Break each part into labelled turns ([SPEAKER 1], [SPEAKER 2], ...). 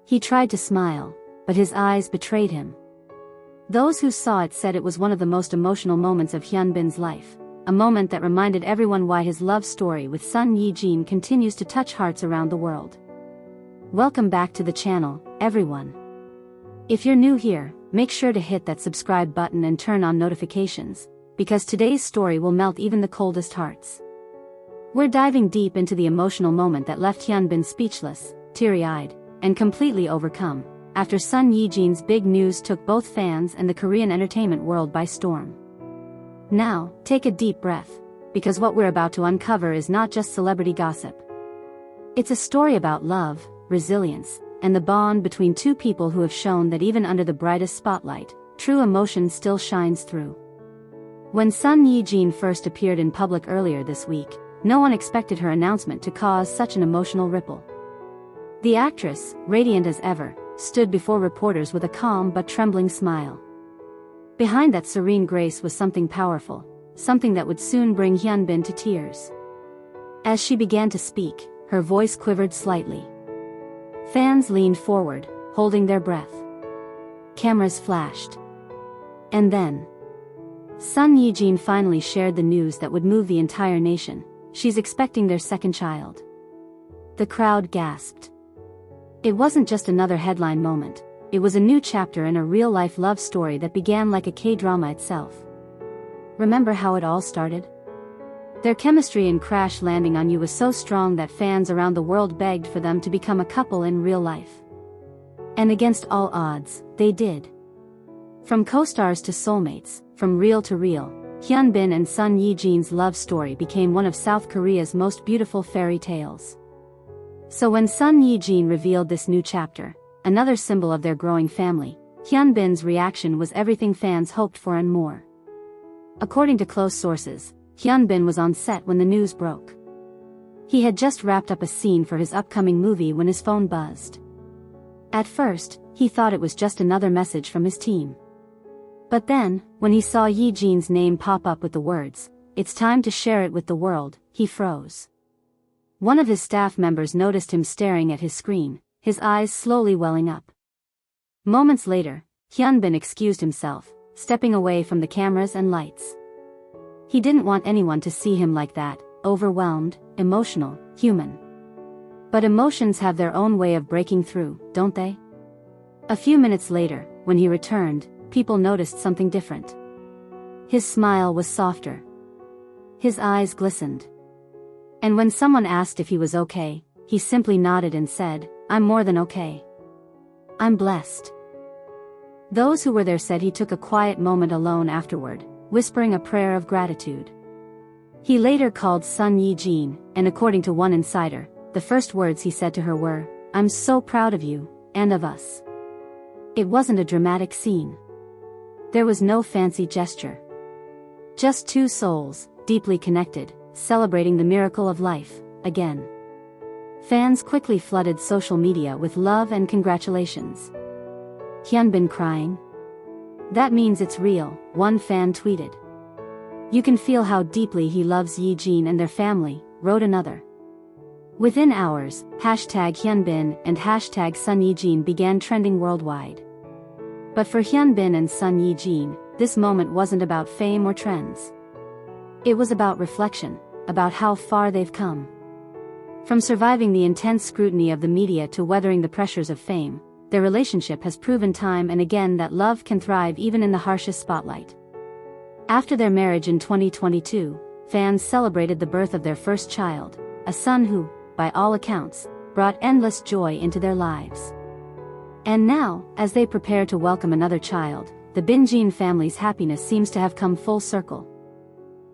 [SPEAKER 1] He tried to smile, but his eyes betrayed him. Those who saw it said it was one of the most emotional moments of Hyun Bin's life, a moment that reminded everyone why his love story with Son Ye-jin continues to touch hearts around the world. Welcome back to the channel, everyone. If you're new here, make sure to hit that subscribe button and turn on notifications, because today's story will melt even the coldest hearts. We're diving deep into the emotional moment that left Hyun Bin speechless, teary-eyed, and completely overcome, after Son Ye-jin's big news took both fans and the Korean entertainment world by storm. Now, take a deep breath, because what we're about to uncover is not just celebrity gossip. It's a story about love, resilience, and the bond between two people who have shown that even under the brightest spotlight, true emotion still shines through. When Son Ye-jin first appeared in public earlier this week, no one expected her announcement to cause such an emotional ripple. The actress, radiant as ever, stood before reporters with a calm but trembling smile. Behind that serene grace was something powerful, something that would soon bring Hyun Bin to tears. As she began to speak, her voice quivered slightly. Fans leaned forward, holding their breath. Cameras flashed. And then, Son Ye-jin finally shared the news that would move the entire nation. She's expecting their second child. The crowd gasped. It wasn't just another headline moment. It was a new chapter in a real-life love story that began like a K-drama itself. Remember how it all started? Their chemistry in Crash Landing on You was so strong that fans around the world begged for them to become a couple in real life. And against all odds, they did. From co-stars to soulmates, from reel to reel, Hyun Bin and Son Ye-jin's love story became one of South Korea's most beautiful fairy tales. So when Son Ye-jin revealed this new chapter, another symbol of their growing family, Hyun Bin's reaction was everything fans hoped for and more. According to close sources, Hyun Bin was on set when the news broke. He had just wrapped up a scene for his upcoming movie when his phone buzzed. At first, he thought it was just another message from his team. But then, when he saw Ye-jin's name pop up with the words, "It's time to share it with the world," he froze. One of his staff members noticed him staring at his screen, his eyes slowly welling up. Moments later, Hyun Bin excused himself, stepping away from the cameras and lights. He didn't want anyone to see him like that, overwhelmed, emotional, human. But emotions have their own way of breaking through, don't they? A few minutes later, when he returned, people noticed something different. His smile was softer. His eyes glistened. And when someone asked if he was okay, he simply nodded and said, "I'm more than okay. I'm blessed." Those who were there said he took a quiet moment alone afterward, whispering a prayer of gratitude. He later called Son Ye-jin, and according to one insider, the first words he said to her were, "I'm so proud of you, and of us." It wasn't a dramatic scene. There was no fancy gesture. Just two souls, deeply connected, celebrating the miracle of life, again. Fans quickly flooded social media with love and congratulations. Hyun Bin crying? That means it's real, one fan tweeted. You can feel how deeply he loves Ye-jin and their family, wrote another. Within hours, #HyunBin and #Son Ye-jin began trending worldwide. But for Hyun Bin and Son Ye-jin, this moment wasn't about fame or trends. It was about reflection, about how far they've come. From surviving the intense scrutiny of the media to weathering the pressures of fame, their relationship has proven time and again that love can thrive even in the harshest spotlight. After their marriage in 2022, fans celebrated the birth of their first child, a son who, by all accounts, brought endless joy into their lives. And now, as they prepare to welcome another child, the BinJin family's happiness seems to have come full circle.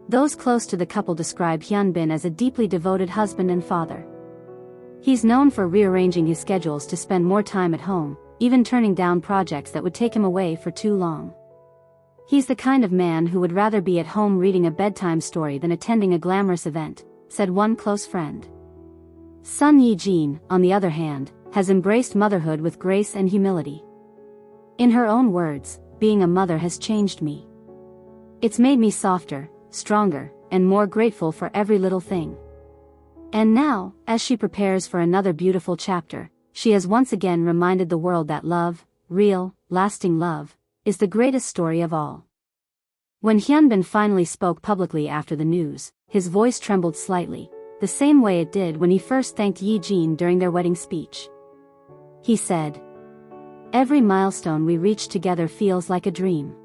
[SPEAKER 1] Those close to the couple describe Hyun Bin as a deeply devoted husband and father. He's known for rearranging his schedules to spend more time at home, even turning down projects that would take him away for too long. He's the kind of man who would rather be at home reading a bedtime story than attending a glamorous event, said one close friend. Son Ye-jin, on the other hand, has embraced motherhood with grace and humility. In her own words, "Being a mother has changed me. It's made me softer, stronger, and more grateful for every little thing." And now, as she prepares for another beautiful chapter, she has once again reminded the world that love, real, lasting love, is the greatest story of all. When Hyun Bin finally spoke publicly after the news, his voice trembled slightly, the same way it did when he first thanked Ye-jin during their wedding speech. He said, "Every milestone we reach together feels like a dream.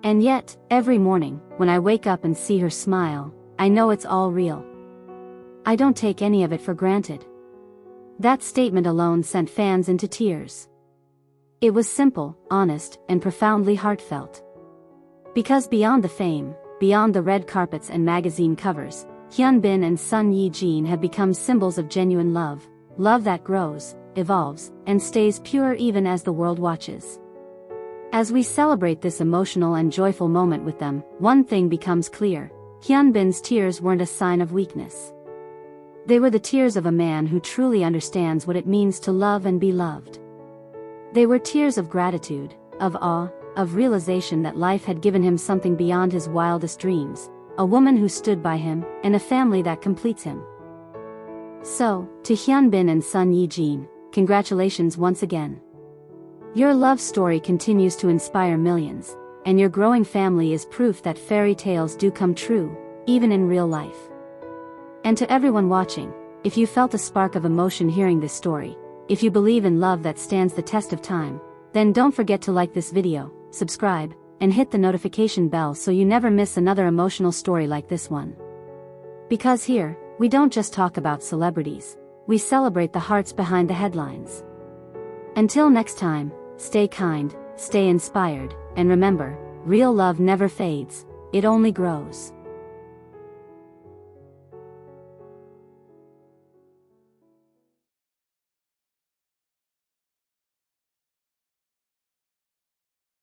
[SPEAKER 1] And yet, every morning, when I wake up and see her smile, I know it's all real. I don't take any of it for granted." That statement alone sent fans into tears. It was simple, honest, and profoundly heartfelt. Because beyond the fame, beyond the red carpets and magazine covers, Hyun Bin and Son Ye-jin have become symbols of genuine love, love that grows, evolves, and stays pure even as the world watches. As we celebrate this emotional and joyful moment with them, one thing becomes clear: Hyun Bin's tears weren't a sign of weakness. They were the tears of a man who truly understands what it means to love and be loved. They were tears of gratitude, of awe, of realization that life had given him something beyond his wildest dreams, a woman who stood by him, and a family that completes him. So, to Hyun Bin and Son Ye-jin, congratulations once again. Your love story continues to inspire millions, and your growing family is proof that fairy tales do come true, even in real life. And to everyone watching, if you felt a spark of emotion hearing this story, if you believe in love that stands the test of time, then don't forget to like this video, subscribe, and hit the notification bell so you never miss another emotional story like this one. Because here, we don't just talk about celebrities, we celebrate the hearts behind the headlines. Until next time, stay kind, stay inspired, and remember, real love never fades, it only grows.